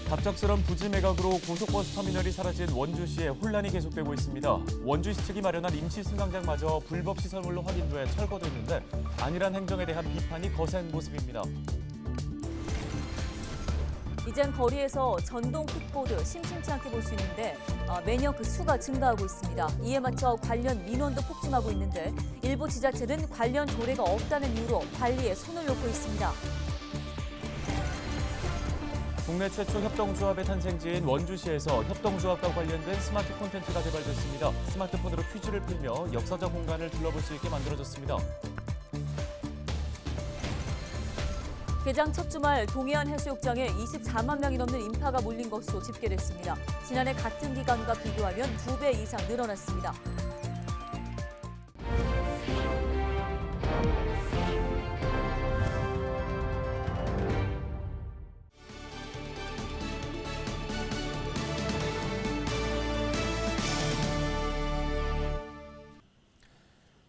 갑작스런 부지 매각으로 고속버스 터미널이 사라진 원주시에 혼란이 계속되고 있습니다. 원주시 측이 마련한 임시 승강장마저 불법 시설물로 확인돼 철거됐는데 안일한 행정에 대한 비판이 거센 모습입니다. 이젠 거리에서 전동 킥보드 심심치 않게 볼 수 있는데 매년 그 수가 증가하고 있습니다. 이에 맞춰 관련 민원도 폭증하고 있는데 일부 지자체는 관련 조례가 없다는 이유로 관리에 손을 놓고 있습니다. 국내 최초 협동조합의 탄생지인 원주시에서 협동조합과 관련된 스마트 콘텐츠가 개발됐습니다. 스마트폰으로 퀴즈를 풀며 역사적 공간을 둘러볼 수 있게 만들어졌습니다. 개장 첫 주말 동해안 해수욕장에 24만 명이 넘는 인파가 몰린 것으로 집계됐습니다. 지난해 같은 기간과 비교하면 2배 이상 늘어났습니다.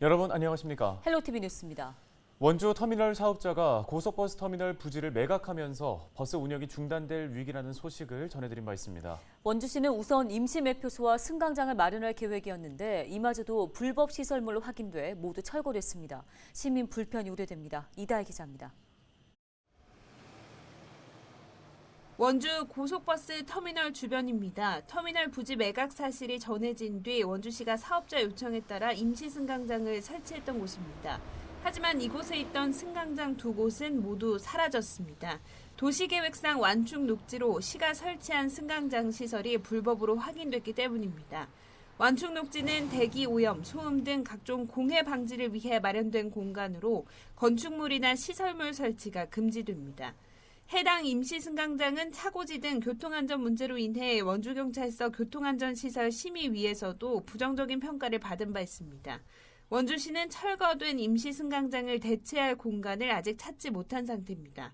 여러분 안녕하십니까? 헬로티비 뉴스입니다. 원주 터미널 사업자가 고속버스 터미널 부지를 매각하면서 버스 운영이 중단될 위기라는 소식을 전해드린 바 있습니다. 원주시는 우선 임시 매표소와 승강장을 마련할 계획이었는데 이마저도 불법 시설물로 확인돼 모두 철거됐습니다. 시민 불편이 우려됩니다. 이다혜 기자입니다. 원주 고속버스 터미널 주변입니다. 터미널 부지 매각 사실이 전해진 뒤 원주시가 사업자 요청에 따라 임시 승강장을 설치했던 곳입니다. 하지만 이곳에 있던 승강장 2곳은 모두 사라졌습니다. 도시계획상 완충 녹지로 시가 설치한 승강장 시설이 불법으로 확인됐기 때문입니다. 완충 녹지는 대기 오염, 소음 등 각종 공해 방지를 위해 마련된 공간으로 건축물이나 시설물 설치가 금지됩니다. 해당 임시 승강장은 차고지 등 교통안전 문제로 인해 원주경찰서 교통안전시설 심의위에서도 부정적인 평가를 받은 바 있습니다. 원주시는 철거된 임시 승강장을 대체할 공간을 아직 찾지 못한 상태입니다.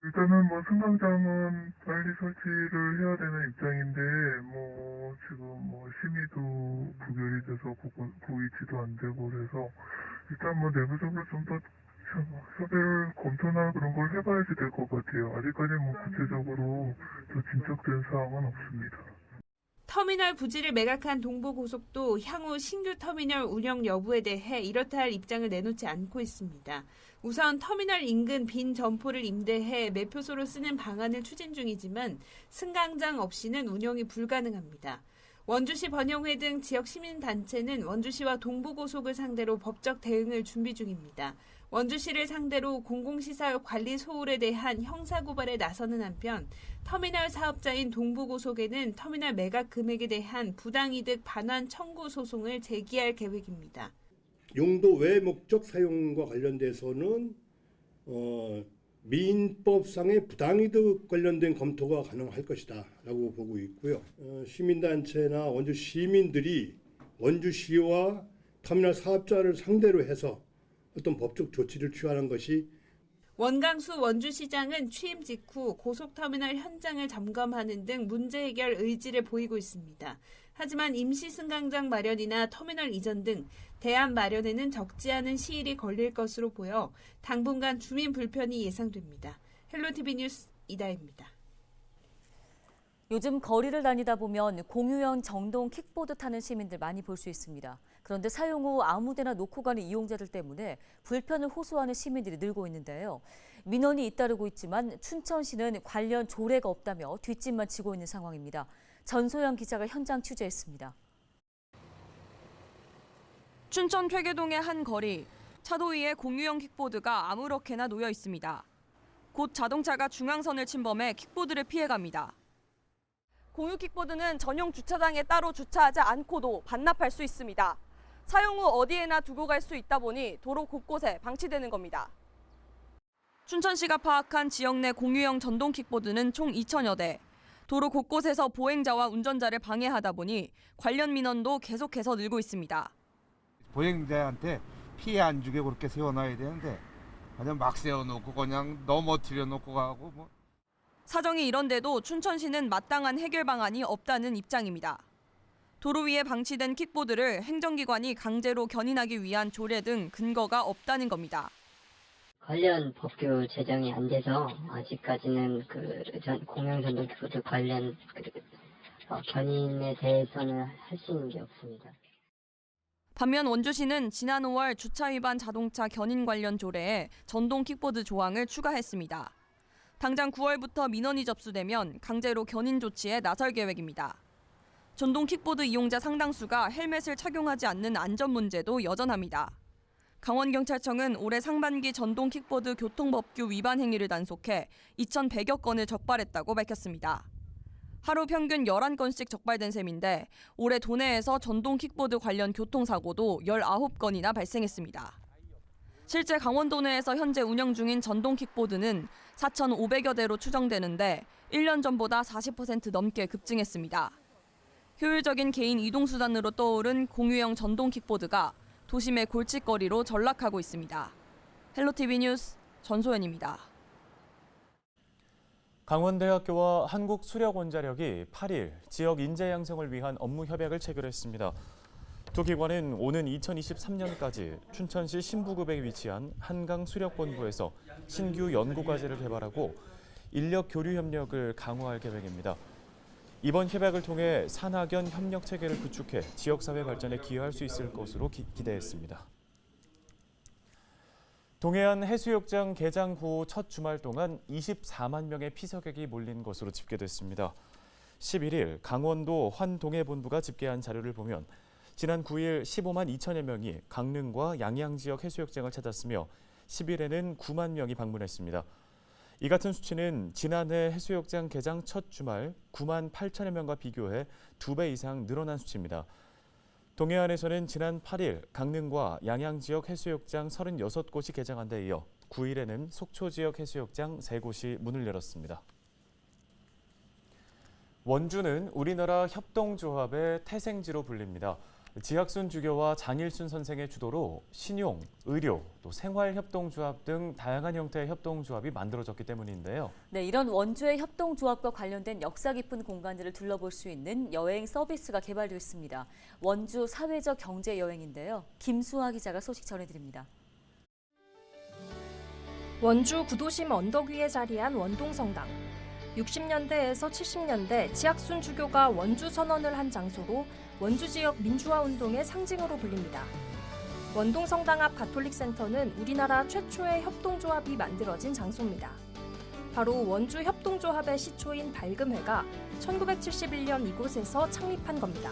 일단은 승강장은 빨리 설치를 해야 되는 입장인데 지금 심의도 부결이 돼서 그 위치도 안 되고 그래서 일단 내부적으로 좀 더 협의를 검토나 그런 걸 해봐야지 될 것 같아요. 아직까지는 구체적으로 더 진척된 사항은 없습니다. 터미널 부지를 매각한 동부고속도 향후 신규 터미널 운영 여부에 대해 이렇다 할 입장을 내놓지 않고 있습니다. 우선 터미널 인근 빈 점포를 임대해 매표소로 쓰는 방안을 추진 중이지만 승강장 없이는 운영이 불가능합니다. 원주시 번영회 등 지역 시민단체는 원주시와 동부고속을 상대로 법적 대응을 준비 중입니다. 원주시를 상대로 공공시설 관리 소홀에 대한 형사고발에 나서는 한편 터미널 사업자인 동부고속에는 터미널 매각 금액에 대한 부당이득 반환 청구 소송을 제기할 계획입니다. 용도 외 목적 사용과 관련돼서는 민법상의 부당이득 관련된 검토가 가능할 것이다 라고 보고 있고요. 시민단체나 원주 시민들이 원주시와 터미널 사업자를 상대로 해서 어떤 법적 조치를 취하는 것이 원강수 원주시장은 취임 직후 고속터미널 현장을 점검하는 등 문제 해결 의지를 보이고 있습니다. 하지만 임시 승강장 마련이나 터미널 이전 등 대안 마련에는 적지 않은 시일이 걸릴 것으로 보여 당분간 주민 불편이 예상됩니다. 헬로티비 뉴스 이다혜입니다. 요즘 거리를 다니다 보면 공유형 전동 킥보드 타는 시민들 많이 볼 수 있습니다. 그런데 사용 후 아무데나 놓고 가는 이용자들 때문에 불편을 호소하는 시민들이 늘고 있는데요. 민원이 잇따르고 있지만 춘천시는 관련 조례가 없다며 뒷짐만 지고 있는 상황입니다. 전소영 기자가 현장 취재했습니다. 춘천 퇴계동의 한 거리, 차도 위에 공유형 킥보드가 아무렇게나 놓여 있습니다. 곧 자동차가 중앙선을 침범해 킥보드를 피해갑니다. 공유 킥보드는 전용 주차장에 따로 주차하지 않고도 반납할 수 있습니다. 사용 후 어디에나 두고 갈 수 있다 보니 도로 곳곳에 방치되는 겁니다. 춘천시가 파악한 지역 내 공유형 전동 킥보드는 총 2,000여 대. 도로 곳곳에서 보행자와 운전자를 방해하다 보니 관련 민원도 계속해서 늘고 있습니다. 보행자한테 피해 안 주게 그렇게 세워놔야 되는데 그냥 막 세워놓고 그냥 넘어뜨려 놓고 가고 사정이 이런데도 춘천시는 마땅한 해결 방안이 없다는 입장입니다. 도로 위에 방치된 킥보드를 행정기관이 강제로 견인하기 위한 조례 등 근거가 없다는 겁니다. 관련 법규 제정이 안 돼서 아직까지는 공영전동킥보드 관련 견인에 대해서는 할 수 있는 게 없습니다. 반면 원주시는 지난 5월 주차 위반 자동차 견인 관련 조례에 전동 킥보드 조항을 추가했습니다. 당장 9월부터 민원이 접수되면 강제로 견인 조치에 나설 계획입니다. 전동 킥보드 이용자 상당수가 헬멧을 착용하지 않는 안전 문제도 여전합니다. 강원경찰청은 올해 상반기 전동 킥보드 교통법규 위반 행위를 단속해 2,100여 건을 적발했다고 밝혔습니다. 하루 평균 11건씩 적발된 셈인데 올해 도내에서 전동 킥보드 관련 교통사고도 19건이나 발생했습니다. 실제 강원도 내에서 현재 운영 중인 전동 킥보드는 4,500여 대로 추정되는데 1년 전보다 40% 넘게 급증했습니다. 효율적인 개인 이동수단으로 떠오른 공유형 전동 킥보드가 도심의 골칫거리로 전락하고 있습니다. 헬로티비 뉴스 전소연입니다. 강원대학교와 한국수력원자력이 8일 지역 인재 양성을 위한 업무 협약을 체결했습니다. 두 기관은 오는 2023년까지 춘천시 신부급에 위치한 한강수력본부에서 신규 연구과제를 개발하고 인력 교류 협력을 강화할 계획입니다. 이번 협약을 통해 산학연 협력 체계를 구축해 지역사회 발전에 기여할 수 있을 것으로 기대했습니다. 동해안 해수욕장 개장 후 첫 주말 동안 24만 명의 피서객이 몰린 것으로 집계됐습니다. 11일 강원도 환동해본부가 집계한 자료를 보면 지난 9일 15만 2천여 명이 강릉과 양양 지역 해수욕장을 찾았으며 10일에는 9만 명이 방문했습니다. 이 같은 수치는 지난해 해수욕장 개장 첫 주말 9만 8천여 명과 비교해 2배 이상 늘어난 수치입니다. 동해안에서는 지난 8일 강릉과 양양 지역 해수욕장 36곳이 개장한 데 이어 9일에는 속초 지역 해수욕장 3곳이 문을 열었습니다. 원주는 우리나라 협동조합의 태생지로 불립니다. 지학순 주교와 장일순 선생의 주도로 신용, 의료, 또 생활협동조합 등 다양한 형태의 협동조합이 만들어졌기 때문인데요. 네, 이런 원주의 협동조합과 관련된 역사 깊은 공간들을 둘러볼 수 있는 여행 서비스가 개발됐습니다. 원주 사회적 경제 여행인데요. 김수아 기자가 소식 전해드립니다. 원주 구도심 언덕 위에 자리한 원동성당. 60년대에서 70년대 지학순 주교가 원주 선언을 한 장소로 원주 지역 민주화 운동의 상징으로 불립니다. 원동성당 앞 가톨릭센터는 우리나라 최초의 협동조합이 만들어진 장소입니다. 바로 원주 협동조합의 시초인 밝음회가 1971년 이곳에서 창립한 겁니다.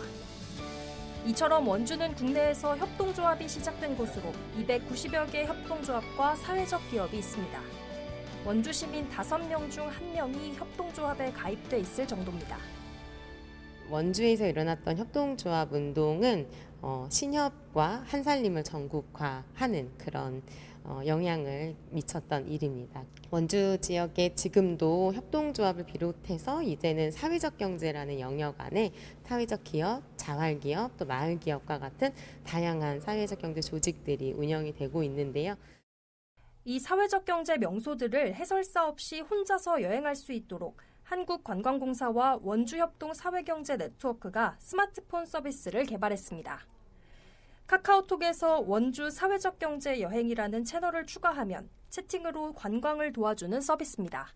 이처럼 원주는 국내에서 협동조합이 시작된 곳으로 290여 개의 협동조합과 사회적 기업이 있습니다. 원주 시민 5명 중 1명이 협동조합에 가입돼 있을 정도입니다. 원주에서 일어났던 협동조합 운동은 신협과 한살림을 전국화하는 그런 영향을 미쳤던 일입니다. 원주 지역에 지금도 협동조합을 비롯해서 이제는 사회적 경제라는 영역 안에 사회적 기업, 자활기업, 또 마을기업과 같은 다양한 사회적 경제 조직들이 운영이 되고 있는데요. 이 사회적 경제 명소들을 해설사 없이 혼자서 여행할 수 있도록 한국관광공사와 원주협동 사회경제 네트워크가 스마트폰 서비스를 개발했습니다. 카카오톡에서 원주 사회적 경제 여행이라는 채널을 추가하면 채팅으로 관광을 도와주는 서비스입니다.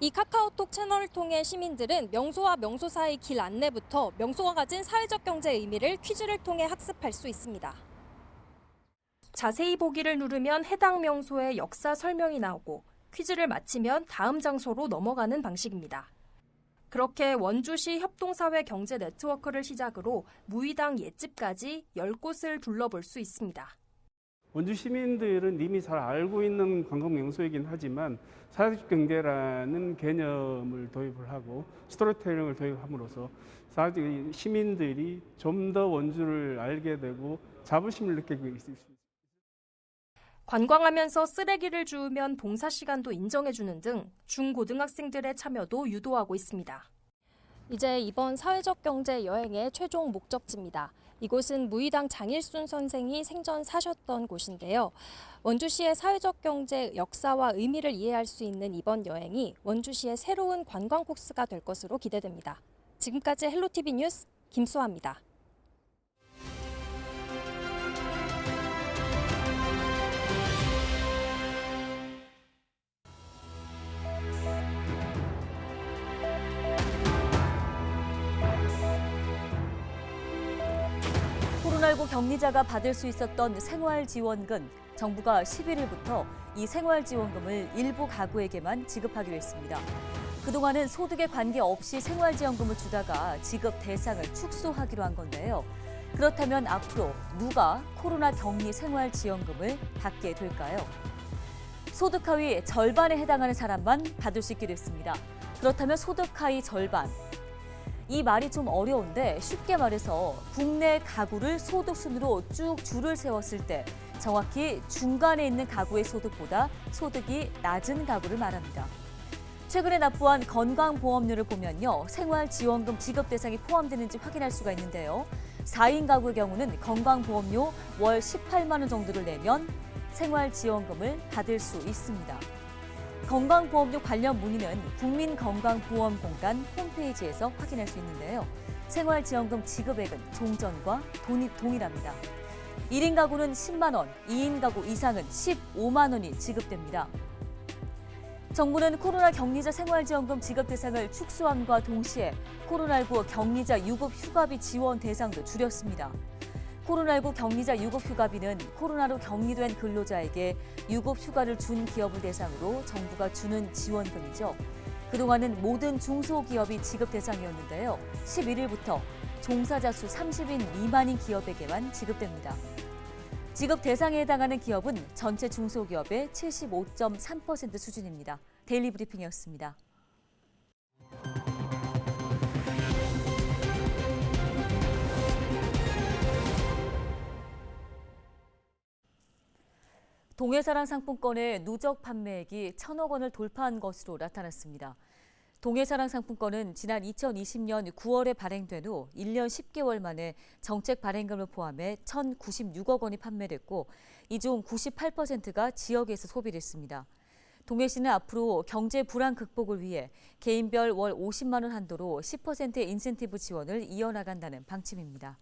이 카카오톡 채널을 통해 시민들은 명소와 명소 사이 길 안내부터 명소가 가진 사회적 경제 의미를 퀴즈를 통해 학습할 수 있습니다. 자세히 보기를 누르면 해당 명소의 역사 설명이 나오고 퀴즈를 마치면 다음 장소로 넘어가는 방식입니다. 그렇게 원주시 협동사회 경제 네트워크를 시작으로 무의당 옛집까지 10곳을 둘러볼 수 있습니다. 원주 시민들은 이미 잘 알고 있는 관광 명소이긴 하지만 사회적 경제라는 개념을 도입을 하고 스토리텔링을 도입함으로써 시민들이 좀 더 원주를 알게 되고 자부심을 느끼고 있습니다. 관광하면서 쓰레기를 주우면 봉사 시간도 인정해주는 등 중고등학생들의 참여도 유도하고 있습니다. 이제 이번 사회적 경제 여행의 최종 목적지입니다. 이곳은 무의당 장일순 선생이 생전 사셨던 곳인데요. 원주시의 사회적 경제 역사와 의미를 이해할 수 있는 이번 여행이 원주시의 새로운 관광 코스가 될 것으로 기대됩니다. 지금까지 헬로티비 뉴스 김수아입니다. 코로나19 격리자가 받을 수 있었던 생활지원금, 정부가 11일부터 이 생활지원금을 일부 가구에게만 지급하기로 했습니다. 그동안은 소득에 관계없이 생활지원금을 주다가 지급 대상을 축소하기로 한 건데요. 그렇다면 앞으로 누가 코로나 격리 생활지원금을 받게 될까요? 소득 하위 절반에 해당하는 사람만 받을 수 있게 됐습니다. 그렇다면 소득 하위 절반. 이 말이 좀 어려운데 쉽게 말해서 국내 가구를 소득 순으로 쭉 줄을 세웠을 때 정확히 중간에 있는 가구의 소득보다 소득이 낮은 가구를 말합니다. 최근에 납부한 건강보험료를 보면요. 생활지원금 지급 대상이 포함되는지 확인할 수가 있는데요. 4인 가구의 경우는 건강보험료 월 18만 원 정도를 내면 생활지원금을 받을 수 있습니다. 건강보험료 관련 문의는 국민건강보험공단 홈페이지에서 확인할 수 있는데요. 생활지원금 지급액은 종전과 동일합니다. 1인 가구는 10만 원, 2인 가구 이상은 15만 원이 지급됩니다. 정부는 코로나 격리자 생활지원금 지급 대상을 축소함과 동시에 코로나19 격리자 유급 휴가비 지원 대상도 줄였습니다. 코로나19 격리자 유급 휴가비는 코로나로 격리된 근로자에게 유급 휴가를 준 기업을 대상으로 정부가 주는 지원금이죠. 그동안은 모든 중소기업이 지급 대상이었는데요. 11일부터 종사자 수 30인 미만인 기업에게만 지급됩니다. 지급 대상에 해당하는 기업은 전체 중소기업의 75.3% 수준입니다. 데일리 브리핑이었습니다. 동해사랑 상품권의 누적 판매액이 1,000억 원을 돌파한 것으로 나타났습니다. 동해사랑 상품권은 지난 2020년 9월에 발행된 후 1년 10개월 만에 정책 발행금을 포함해 1,096억 원이 판매됐고 이 중 98%가 지역에서 소비됐습니다. 동해시는 앞으로 경제 불안 극복을 위해 개인별 월 50만 원 한도로 10%의 인센티브 지원을 이어나간다는 방침입니다.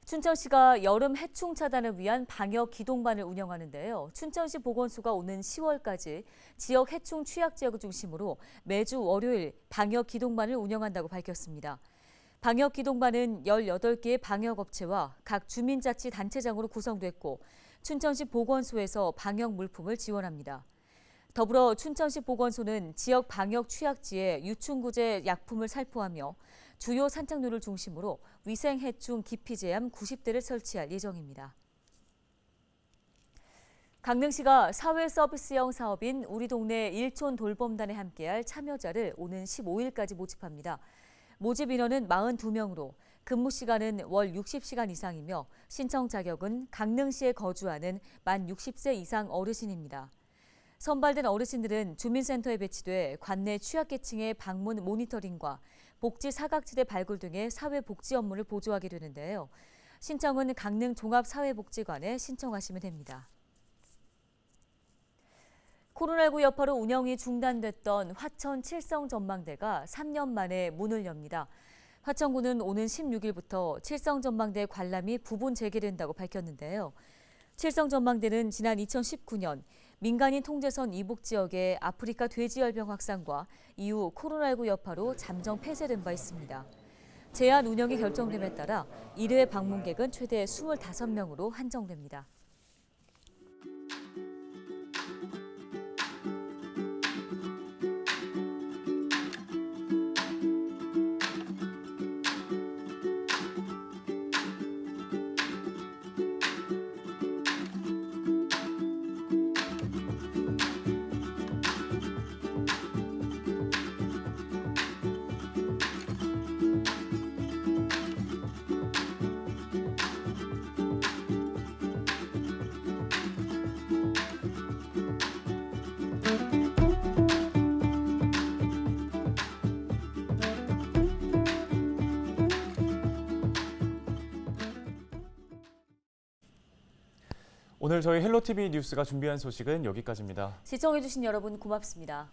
춘천시가 여름 해충 차단을 위한 방역 기동반을 운영하는데요. 춘천시 보건소가 오는 10월까지 지역 해충 취약 지역을 중심으로 매주 월요일 방역 기동반을 운영한다고 밝혔습니다. 방역 기동반은 18개의 방역업체와 각 주민자치단체장으로 구성됐고 춘천시 보건소에서 방역 물품을 지원합니다. 더불어 춘천시 보건소는 지역 방역 취약지에 유충구제 약품을 살포하며 주요 산책로를 중심으로 위생해충 기피제함 90대를 설치할 예정입니다. 강릉시가 사회 서비스형 사업인 우리 동네 일촌 돌봄단에 함께할 참여자를 오는 15일까지 모집합니다. 모집 인원은 42명으로 근무 시간은 월 60시간 이상이며 신청 자격은 강릉시에 거주하는 만 60세 이상 어르신입니다. 선발된 어르신들은 주민센터에 배치돼 관내 취약계층의 방문 모니터링과 복지 사각지대 발굴 등의 사회복지 업무를 보조하게 되는데요. 신청은 강릉 종합사회복지관에 신청하시면 됩니다. 코로나19 여파로 운영이 중단됐던 화천 칠성전망대가 3년 만에 문을 엽니다. 화천군은 오는 16일부터 칠성전망대 관람이 부분 재개된다고 밝혔는데요. 칠성전망대는 지난 2019년 민간인 통제선 이북 지역의 아프리카 돼지열병 확산과 이후 코로나19 여파로 잠정 폐쇄된 바 있습니다. 제한 운영이 결정됨에 따라 1회 방문객은 최대 25명으로 한정됩니다. 오늘 저희 헬로티비 뉴스가 준비한 소식은 여기까지입니다. 시청해주신 여러분 고맙습니다.